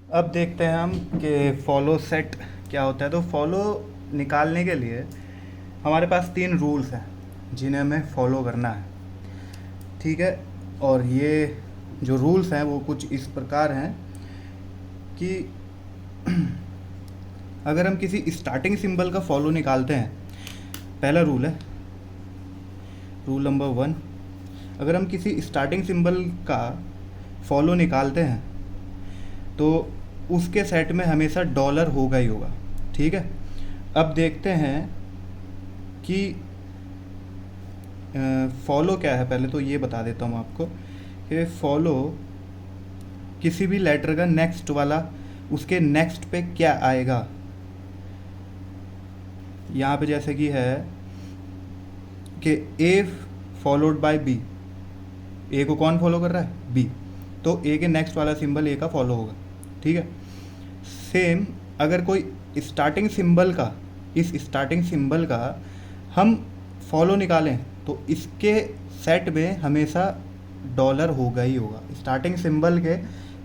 अब देखते हैं हम कि फॉलो सेट क्या होता है। तो फॉलो निकालने के लिए हमारे पास 3 रूल्स हैं जिन्हें हमें फॉलो करना है, ठीक है। और ये जो रूल्स हैं वो कुछ इस प्रकार हैं कि अगर हम किसी स्टार्टिंग सिंबल का फॉलो निकालते हैं, पहला रूल है, रूल नंबर 1, अगर हम किसी स्टार्टिंग सिंबल का फॉलो निकालते हैं तो उसके सेट में हमेशा डॉलर होगा ही होगा, ठीक है। अब देखते हैं कि फॉलो क्या है। पहले तो ये बता देता हूँ आपको कि फॉलो किसी भी लेटर का नेक्स्ट वाला उसके नेक्स्ट पे क्या आएगा। यहाँ पे जैसे कि है कि ए फॉलोड बाय बी, ए को कौन फॉलो कर रहा है, बी, तो ए के नेक्स्ट वाला सिंबल ए का फॉलो होगा, ठीक है। सेम अगर कोई स्टार्टिंग सिंबल का, इस स्टार्टिंग सिंबल का हम फॉलो निकालें तो इसके सेट में हमेशा डॉलर होगा ही होगा। स्टार्टिंग सिंबल के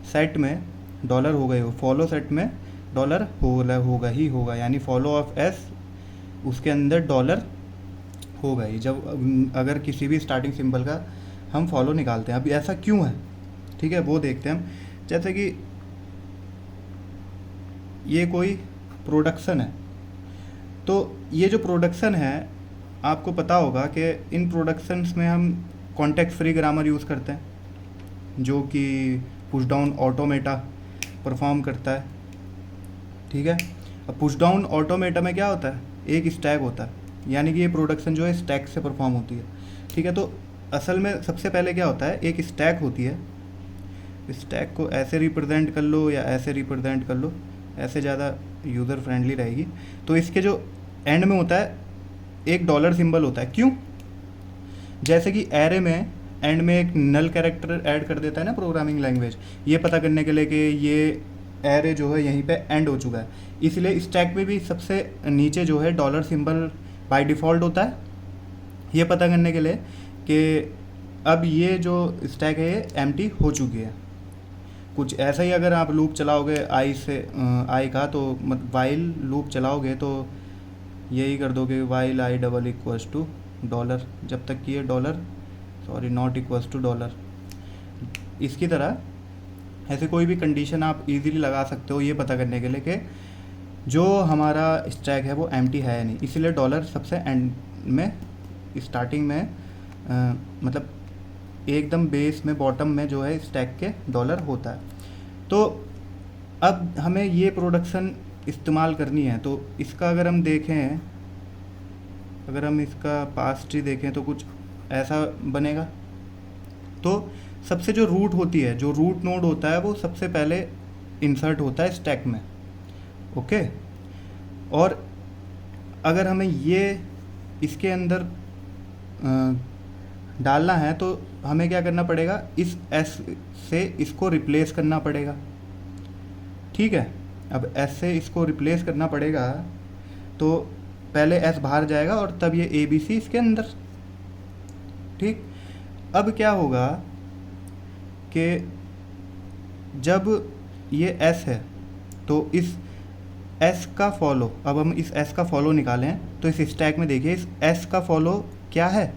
सेट में डॉलर होगा ही होगा, फॉलो सेट में डॉलर होगा ही होगा, यानी फॉलो ऑफ एस उसके अंदर डॉलर होगा ही जब अगर किसी भी स्टार्टिंग सिंबल का हम फॉलो निकालते हैं। अब ऐसा क्यों है, ठीक है, वो देखते हैं हम। जैसे कि ये कोई प्रोडक्शन है, तो ये जो प्रोडक्शन है आपको पता होगा कि इन प्रोडक्शंस में हम कॉन्टेक्स्ट फ्री ग्रामर यूज़ करते हैं जो कि पुश डाउन ऑटोमेटा परफॉर्म करता है, ठीक है। अब पुश डाउन ऑटोमेटा में क्या होता है, एक स्टैक होता है, यानी कि ये प्रोडक्शन जो है स्टैक से परफॉर्म होती है, ठीक है। तो असल में सबसे पहले क्या होता है, एक स्टैक होती है, स्टैक को ऐसे रिप्रेजेंट कर लो या ऐसे रिप्रेजेंट कर लो, ऐसे ज़्यादा यूज़र फ्रेंडली रहेगी। तो इसके जो एंड में होता है एक डॉलर सिंबल होता है, क्यों, जैसे कि एरे में एंड में एक नल कैरेक्टर ऐड कर देता है ना प्रोग्रामिंग लैंग्वेज, ये पता करने के लिए कि ये एरे जो है यहीं पे एंड हो चुका है। इसलिए स्टैक में भी सबसे नीचे जो है डॉलर सिंबल बाय डिफ़ॉल्ट होता है, ये पता करने के लिए कि अब ये जो स्टैक है ये एम्प्टी हो चुकी है। कुछ ऐसा ही अगर आप लूप चलाओगे आई से आई का, तो वाइल लूप चलाओगे तो यही कर दोगे while I double equals to dollar, जब तक कि ये dollar not equals to dollar. इसकी तरह ऐसे कोई भी कंडीशन आप इजीली लगा सकते हो ये पता करने के लिए कि जो हमारा स्टैक है वो एम्प्टी है या नहीं। इसीलिए डॉलर सबसे एंड में, स्टार्टिंग में मतलब एकदम बेस में बॉटम में जो है स्टैक के डॉलर होता है। तो अब हमें ये प्रोडक्शन इस्तेमाल करनी है, तो इसका अगर हम देखें, अगर हम इसका पास्ट ही देखें तो कुछ ऐसा बनेगा। तो सबसे जो रूट होती है, जो रूट नोड होता है वो सबसे पहले इंसर्ट होता है स्टैक में, ओके। और अगर हमें ये इसके अंदर डालना है तो हमें क्या करना पड़ेगा, इस एस से इसको रिप्लेस करना पड़ेगा, ठीक है। अब एस से इसको रिप्लेस करना पड़ेगा तो पहले एस बाहर जाएगा और तब ये ए बी सी इसके अंदर, ठीक। अब क्या होगा कि जब ये एस है तो इस एस का फॉलो, अब हम इस एस का फॉलो निकालें तो इस स्टैक में देखिए इस एस का फॉलो क्या है,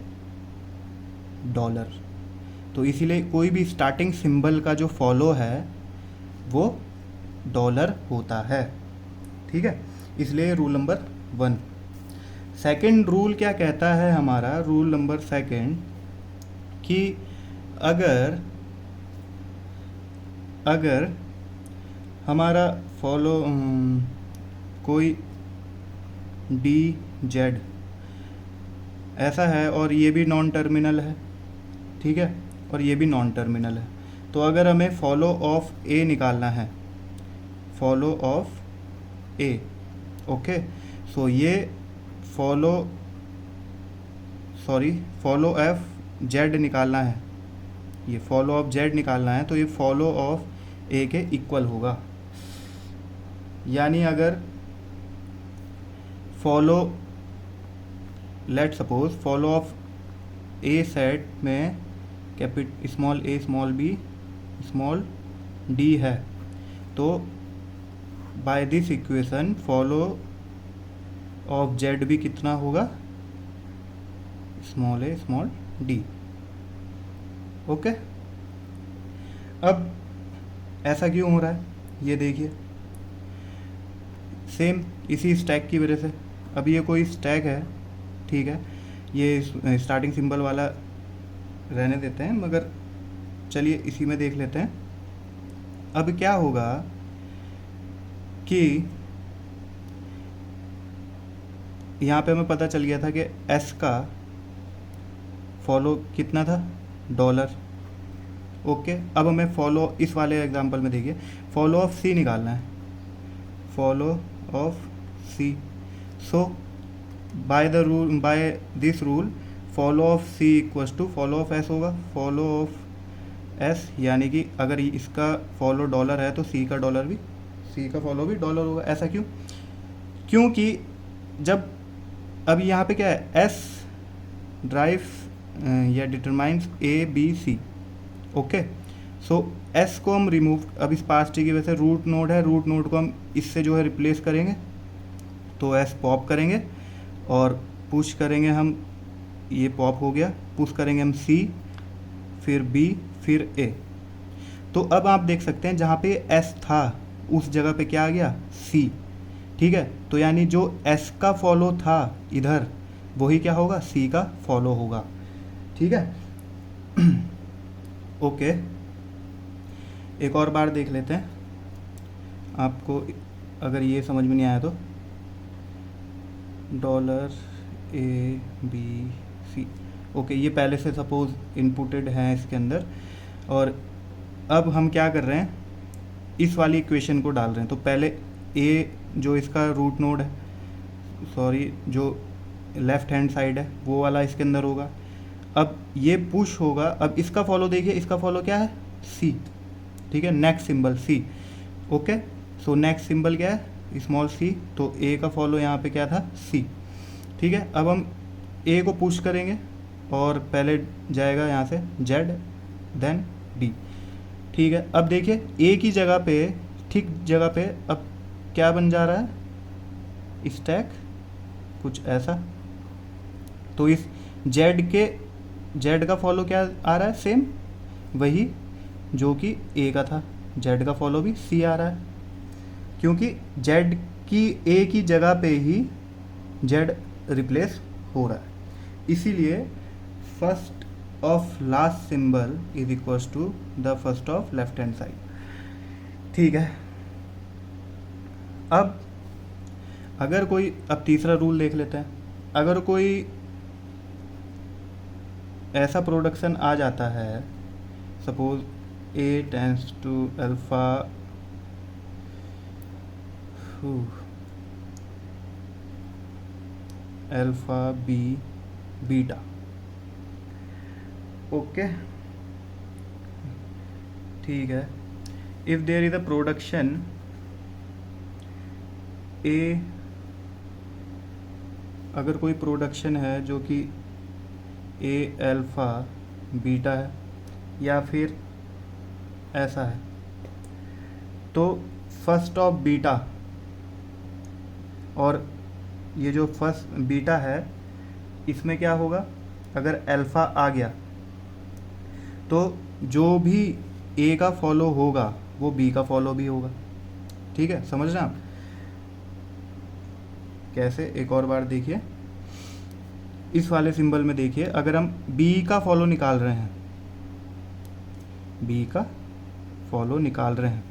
डॉलर। तो इसीलिए कोई भी स्टार्टिंग सिंबल का जो फॉलो है वो डॉलर होता है, ठीक है। इसलिए रूल नंबर 1। सेकंड रूल क्या कहता है हमारा, रूल नंबर 2 कि अगर अगर हमारा फॉलो कोई डी जेड ऐसा है और ये भी नॉन टर्मिनल है, ठीक है, और ये भी नॉन टर्मिनल है, तो अगर हमें फॉलो ऑफ ए निकालना है, फॉलो ऑफ ए, ओके, सो ये फॉलो ऑफ जेड निकालना है, ये फॉलो ऑफ जेड निकालना है, तो ये फॉलो ऑफ ए के इक्वल होगा। यानी अगर follow, let suppose follow of A set में small a small b small d है, तो by this equation follow of Z भी कितना होगा, small A small D. Okay, अब ऐसा क्यों हो रहा है ये देखिए, सेम इसी स्टैक की वजह से। अब ये कोई स्टैक है, ठीक है, ये स्टार्टिंग सिंबल वाला रहने देते हैं, मगर चलिए इसी में देख लेते हैं। अब क्या होगा कि यहाँ पे हमें पता चल गया था कि एस का फॉलो कितना था, डॉलर। ओके, अब हमें फॉलो, इस वाले एग्जांपल में देखिए, फॉलो ऑफ सी निकालना है, follow of C. So by the rule, by this rule follow of C equals to follow of S होगा, फॉलो ऑफ एस, यानी कि अगर इसका फॉलो डॉलर है तो सी का डॉलर भी, सी का फॉलो भी डॉलर होगा। ऐसा क्यों? क्योंकि जब अब यहाँ पे क्या है, एस ड्राइव्स या determines A B C. Okay, so S को हम रिमूव, अब इस पास टी की वजह से रूट नोड है, रूट नोड को हम इससे जो है रिप्लेस करेंगे, तो एस पॉप करेंगे और पुश करेंगे हम, ये पॉप हो गया, पुश करेंगे हम सी, फिर बी, फिर ए। तो अब आप देख सकते हैं जहाँ पे एस था उस जगह पे क्या आ गया, सी। ठीक है, तो यानी जो एस का फॉलो था इधर, वही क्या होगा, सी का फॉलो होगा। ठीक है, ओके, एक और बार देख लेते हैं, आपको अगर ये समझ में नहीं आया तो। Dollar A B C, okay, ये पहले से सपोज इनपुटेड हैं इसके अंदर, और अब हम क्या कर रहे हैं, इस वाली इक्वेशन को डाल रहे हैं। तो पहले ए जो इसका रूट नोड है, सॉरी जो लेफ्ट हैंड साइड है वो वाला इसके अंदर होगा। अब ये पुश होगा, अब इसका फॉलो देखिए, इसका फॉलो क्या है, सी। ठीक है, next symbol C. Okay, so next symbol क्या है, स्मॉल सी, तो ए का फॉलो यहाँ पे क्या था, सी। ठीक है, अब हम ए को पुश करेंगे और पहले जाएगा यहाँ से जेड, देन डी। ठीक है, अब देखिए ए की जगह पे, ठीक जगह पे अब क्या बन जा रहा है, स्टैक कुछ ऐसा। तो इस जेड का फॉलो क्या आ रहा है, सेम वही जो कि ए का था, जेड का फॉलो भी सी आ रहा है, क्योंकि जेड की ए की जगह पे ही जेड रिप्लेस हो रहा है। इसीलिए first of last symbol is equals to the first of left hand side. ठीक है, अब अगर कोई, अब तीसरा रूल देख लेते हैं, अगर कोई ऐसा प्रोडक्शन आ जाता है, suppose A tends to alpha, alpha B beta. Okay, ठीक है, if there is a production A, अगर कोई प्रोडक्शन है जो कि ए अल्फ़ा बीटा है या फिर ऐसा है, तो फर्स्ट ऑफ बीटा, और ये जो फर्स्ट बीटा है इसमें क्या होगा, अगर अल्फ़ा आ गया तो जो भी ए का फॉलो होगा वो बी का फॉलो भी होगा। ठीक है, समझ रहे हैं आप कैसे? एक और बार देखिए, इस वाले सिंबल में देखिए, अगर हम बी का फॉलो निकाल रहे हैं, बी का फॉलो निकाल रहे हैं,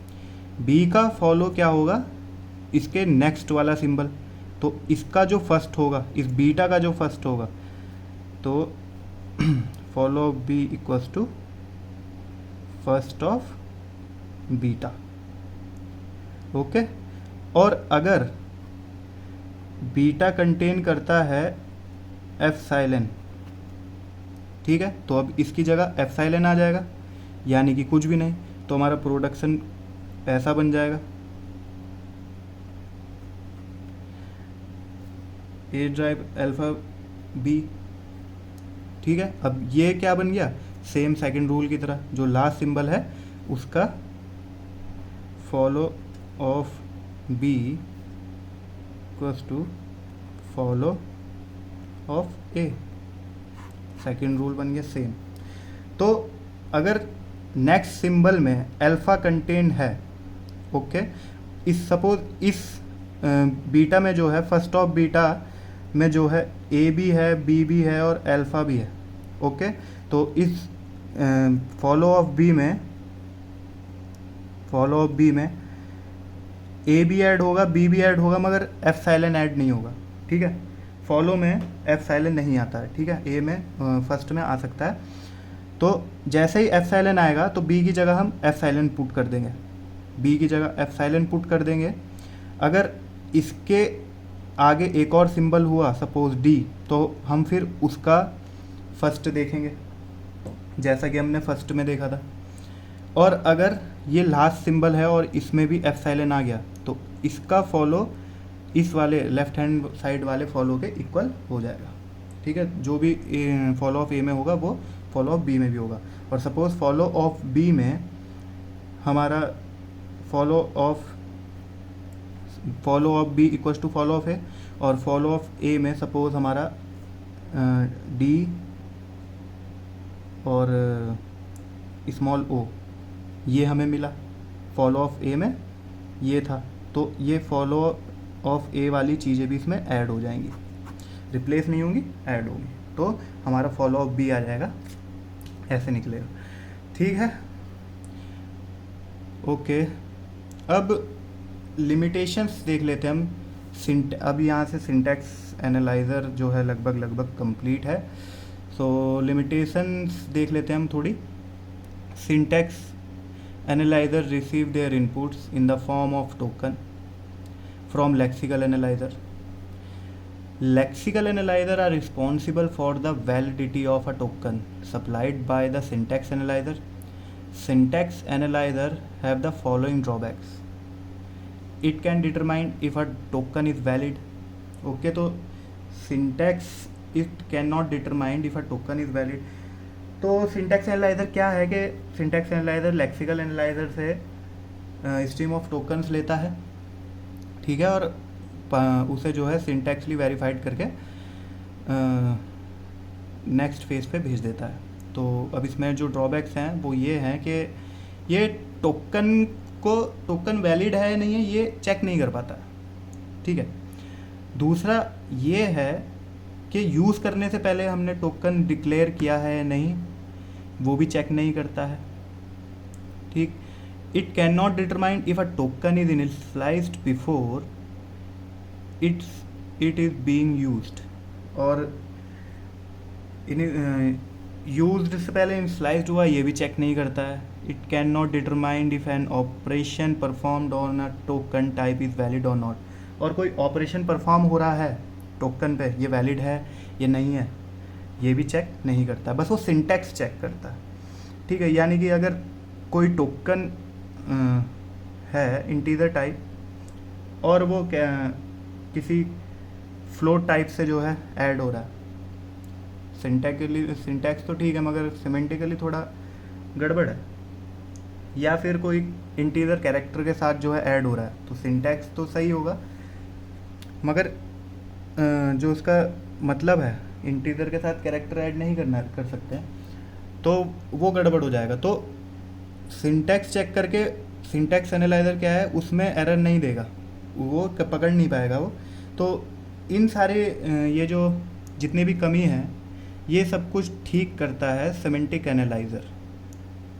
बी का फॉलो क्या होगा, इसके नेक्स्ट वाला सिंबल, तो इसका जो फर्स्ट होगा, इस बीटा का जो फर्स्ट होगा, तो follow of B equals to first of beta. Okay, और अगर बीटा कंटेन करता है एप्सिलॉन, ठीक है, तो अब इसकी जगह एप्सिलॉन आ जाएगा, यानी कि कुछ भी नहीं, तो हमारा प्रोडक्शन ऐसा बन जाएगा, ए ड्राइव अल्फा बी। ठीक है, अब ये क्या बन गया, सेम सेकंड रूल की तरह, जो लास्ट सिंबल है उसका follow of B equals to follow of A, second rule बन गया सेम। तो अगर नेक्स्ट सिंबल में अल्फ़ा कंटेन है, ओके, इस सपोज इस बीटा में जो है फर्स्ट ऑफ बीटा में जो है ए भी है, बी भी है और अल्फ़ा भी है, ओके। तो इस फॉलो ऑफ बी में ए भी ऐड होगा, बी भी ऐड होगा, मगर एप्सिलॉन ऐड नहीं होगा, ठीक है। फॉलो में एप्सिलॉन नहीं आता है, ठीक है, ए में फर्स्ट में आ सकता है। तो जैसे ही एप्सिलॉन आएगा तो बी की जगह हम एप्सिलॉन पुट कर देंगे, बी की जगह एप्सिलॉन पुट कर देंगे। अगर इसके आगे एक और सिंबल हुआ सपोज डी, तो हम फिर उसका फर्स्ट देखेंगे जैसा कि हमने फर्स्ट में देखा था। और अगर ये लास्ट सिंबल है और इसमें भी एप्सिलॉन आ गया तो इसका फॉलो इस वाले लेफ्ट हैंड साइड वाले फॉलो के इक्वल हो जाएगा, ठीक है। जो भी फॉलो ऑफ ए में होगा वो फॉलो ऑफ बी में भी होगा। और सपोज फॉलो ऑफ बी में हमारा follow of B equals to follow of A, और फॉलो ऑफ ए में सपोज हमारा डी और स्मॉल ओ, ये हमें मिला। फॉलो ऑफ ए में ये था, तो ये फॉलो ऑफ ए वाली चीज़ें भी इसमें ऐड हो जाएंगी, रिप्लेस नहीं होंगी, ऐड होंगी। तो हमारा फॉलो ऑफ बी आ जाएगा, ऐसे निकलेगा, ठीक है। ओके, अब लिमिटेशंस देख लेते हैं हम। अब यहाँ से सिंटैक्स एनालाइज़र जो है लगभग कंप्लीट है। सो लिमिटेशंस देख लेते हैं हम थोड़ी। Syntax analyser receive there inputs in the form of token from lexical analyzer. Lexical analyzer are responsible for the validity of a token supplied by the syntax analyzer. Syntax analyzer have the following drawbacks. It can determine if a token is valid. Okay, तो syntax it cannot determine if a token is valid. तो syntax analyzer क्या है कि syntax analyzer lexical analyzer से stream of tokens लेता है, ठीक है, और उसे जो है सिंटैक्सली वेरीफाइड करके नेक्स्ट फेज पे भेज देता है। तो अब इसमें जो ड्रॉबैक्स हैं वो ये हैं कि ये टोकन वैलिड है या नहीं है ये चेक नहीं कर पाता, ठीक है। दूसरा ये है कि यूज़ करने से पहले हमने टोकन डिक्लेयर किया है या नहीं वो भी चेक नहीं करता है, ठीक। It cannot determine if a token is initialized before it is being used, और यूज्ड से पहले इनिशलाइज्ड हुआ ये भी चेक नहीं करता है। It cannot determine if an operation performed on a token type is valid or not, और कोई ऑपरेशन परफॉर्म हो रहा है टोकन पे, ये वैलिड है ये नहीं है ये भी चेक नहीं करता, बस वो सिंटैक्स चेक करता है, ठीक है। यानी कि अगर कोई टोकन है इंटीजर टाइप और वो किसी फ्लोट टाइप से जो है ऐड हो रहा है, सिंटैक्स तो ठीक है मगर सिमेंटिकली थोड़ा गड़बड़ है, या फिर कोई इंटीजर कैरेक्टर के साथ जो है ऐड हो रहा है, तो सिंटैक्स तो सही होगा मगर जो उसका मतलब है इंटीजर के साथ कैरेक्टर ऐड नहीं कर सकते हैं, तो वो गड़बड़ हो जाएगा। तो सिंटैक्स चेक करके सिंटैक्स एनालाइज़र क्या है उसमें एरर नहीं देगा, वो पकड़ नहीं पाएगा वो। तो इन सारे ये जो जितने भी कमी हैं ये सब कुछ ठीक करता है सिमेंटिक एनालाइज़र,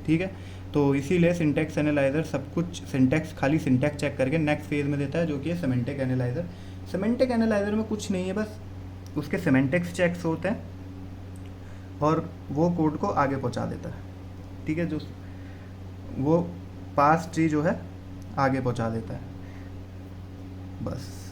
ठीक है। तो इसीलिए सिंटैक्स एनालाइज़र सब कुछ खाली सिंटैक्स चेक करके नेक्स्ट फेज में देता है जो कि है सिमेंटिक एनालाइज़र। सिमेंटिक एनालाइज़र में कुछ नहीं है, बस उसके सिमेंटिक्स चेक्स होते हैं और वो कोड को आगे पहुंचा देता है, ठीक है। जो वो पास ट्री जो है आगे पहुंचा देता है, बस।